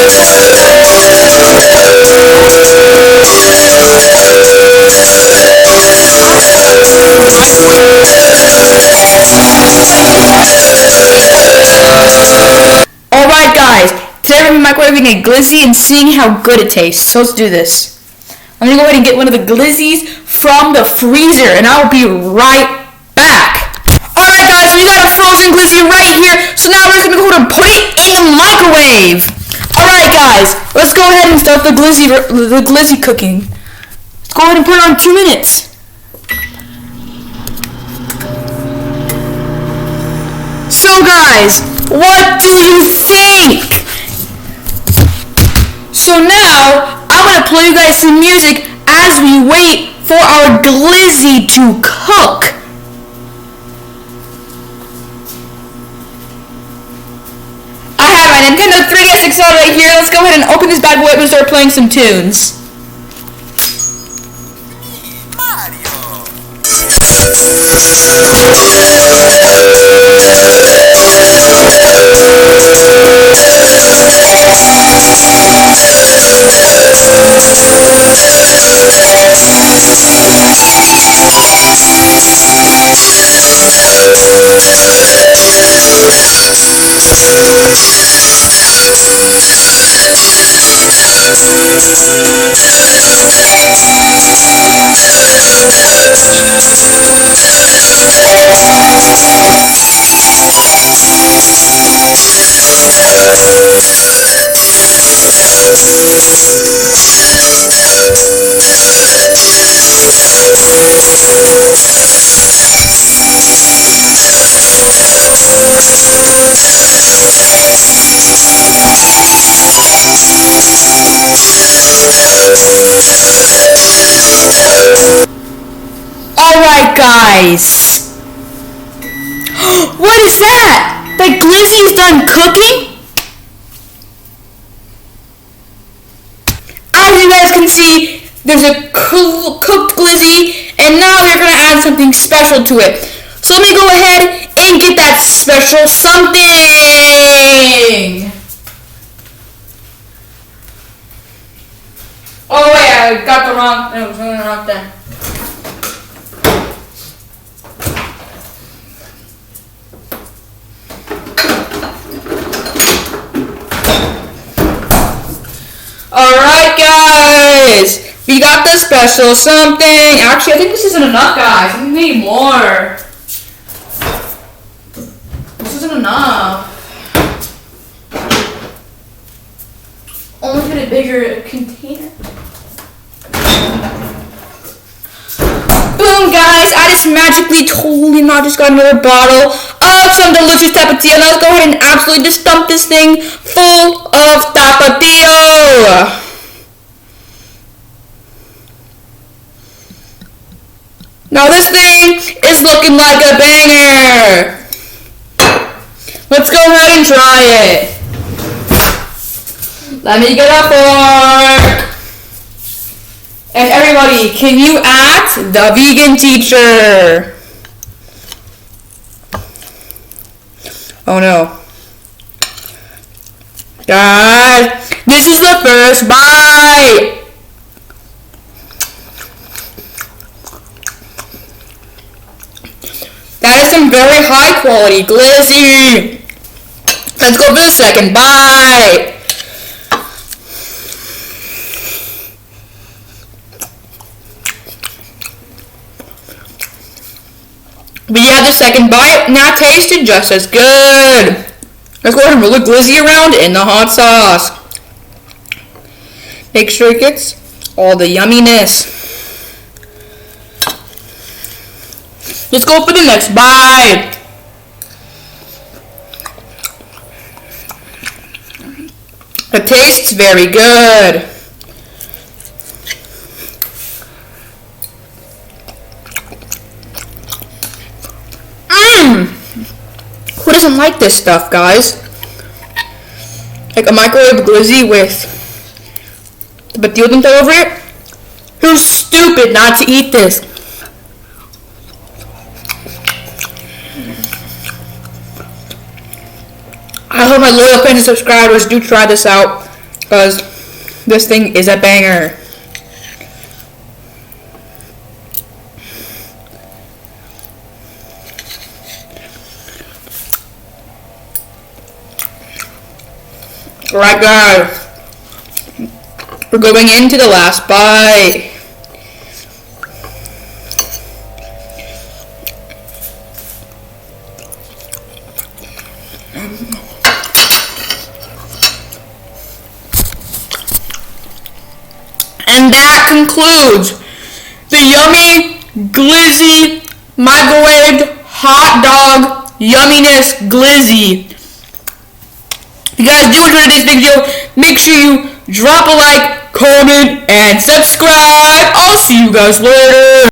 Alright guys, today we're microwaving a glizzy and seeing how good it tastes. So let's do this. I'm going to go ahead and get one of the glizzies from the freezer and I'll be right back. Alright guys, we got a frozen glizzy right here. So now we're going to go ahead and put it in the microwave. Alright guys, let's go ahead and start the glizzy cooking. Let's go ahead and put it on 2 minutes. So guys, what do you think? So now, I'm going to play you guys some music as we wait for our glizzy to cook. I have my Nintendo 3DS XL right here. Let's go ahead and open this bad boy up and start playing some tunes. Alright guys, what is that? The glizzy is done cooking? As you guys can see, there's a cooked glizzy and now we're going to add something special to it. So let me go ahead and get that special something. Oh wait, I got the wrong thing. Alright guys, we got the special something. Actually, I think this isn't enough guys, I think we need more. This isn't enough. Only get a bigger container. Boom guys, I just magically totally not just got another bottle of some delicious tapatio. Now let's go ahead and absolutely just dump this thing full of tapatio. Now this thing is looking like a banger. Let's go ahead and try it. Let me get a fork. And everybody, can you act the vegan teacher? Oh no. Guys, this is the first bite. That is some very high quality glizzy. Let's go for the second bite. But yeah, the second bite now tasted just as good. Let's go ahead and roll the glizzy around in the hot sauce. Make sure it gets all the yumminess. Let's go for the next bite. It tastes very good. Who doesn't like this stuff, guys? Like a microwave glizzy with the batildo over it? Who's stupid not to eat this? I hope my loyal fans and subscribers do try this out. Because this thing is a banger. Alright guys, we're going into the last bite. And that concludes the yummy, glizzy, microwaved hot dog yumminess glizzy. If you guys do enjoy this video, make sure you drop a like, comment, and subscribe. I'll see you guys later.